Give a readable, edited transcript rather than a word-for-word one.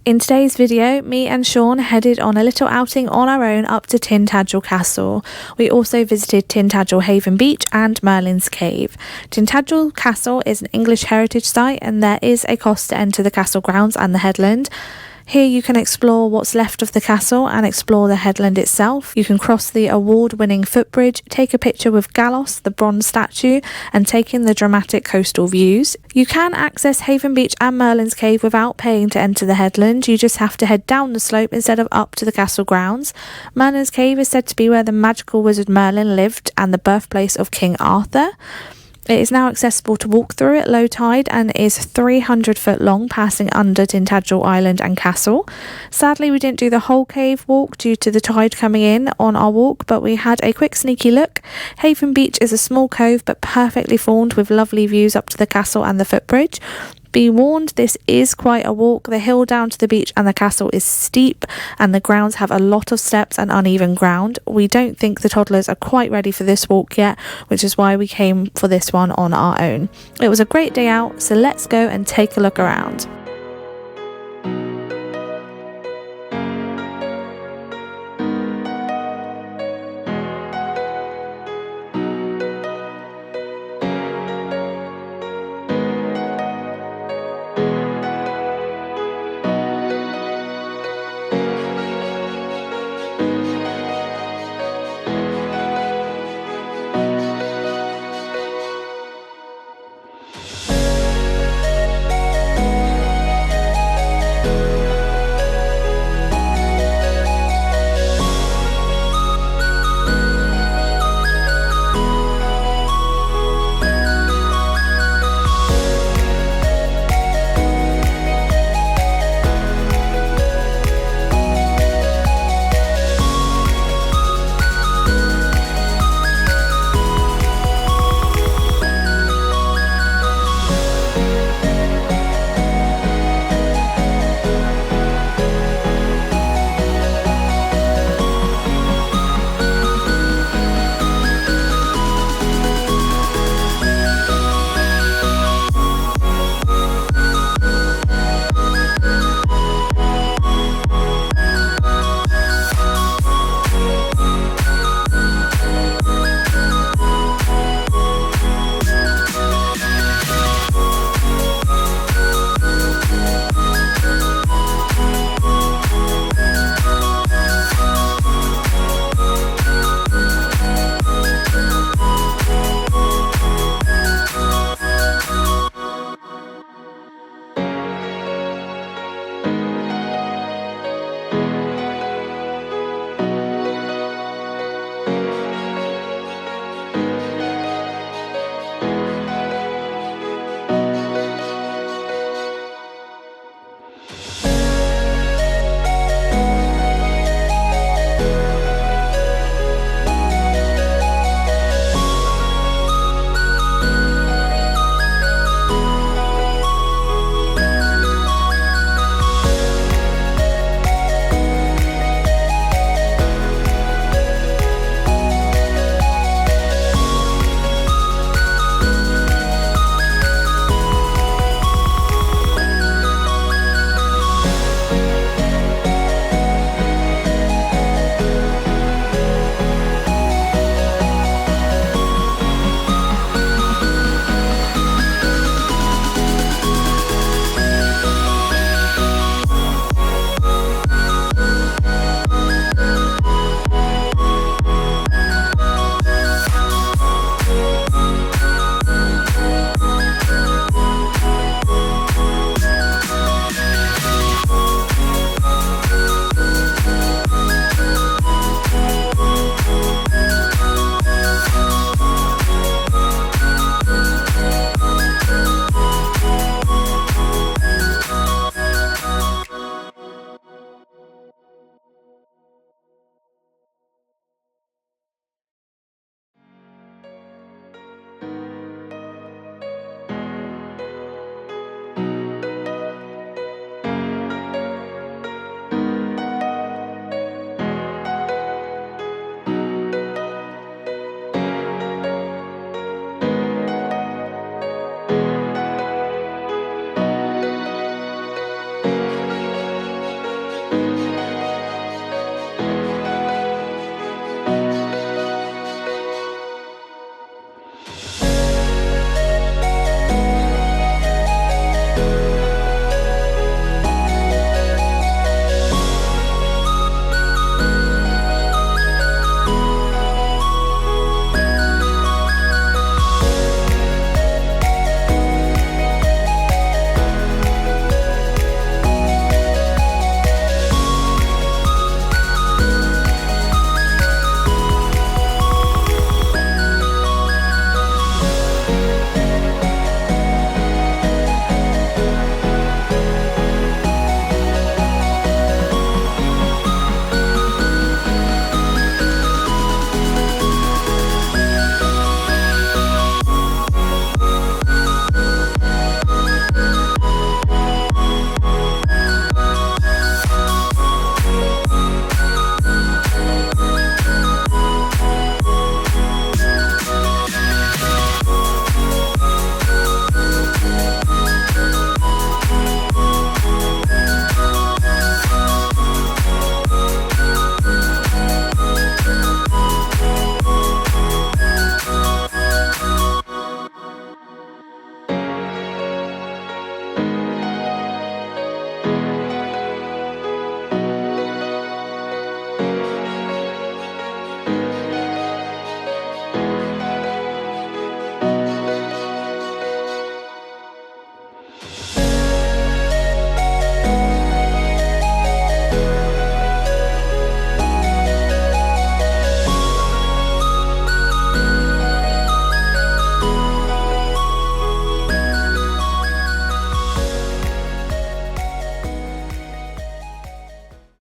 In today's video, me and Sean headed on a little outing on our own up to Tintagel Castle. We also visited Tintagel Haven Beach and Merlins Cave. Tintagel Castle is an English heritage site and there is a cost to enter the castle grounds and the headland. Here you can explore what's left of the castle and explore the headland itself. You can cross the award-winning footbridge, take a picture with Gallos, the bronze statue, and take in the dramatic coastal views. You can access Haven Beach and Merlin's Cave without paying to enter the headland. You just have to head down the slope instead of up to the castle grounds. Merlin's Cave is said to be where the magical wizard Merlin lived and the birthplace of King Arthur. It is now accessible to walk through at low tide and is 300 foot long, passing under Tintagel Island and Castle. Sadly, we didn't do the whole cave walk due to the tide coming in on our walk, but we had a quick sneaky look. Haven Beach is a small cove but perfectly formed with lovely views up to the castle and the footbridge. Be warned, this is quite a walk. The hill down to the beach and the castle is steep and the grounds have a lot of steps and uneven ground. We don't think the toddlers are quite ready for this walk yet, which is why we came for this one on our own. It was a great day out, so let's go and take a look around.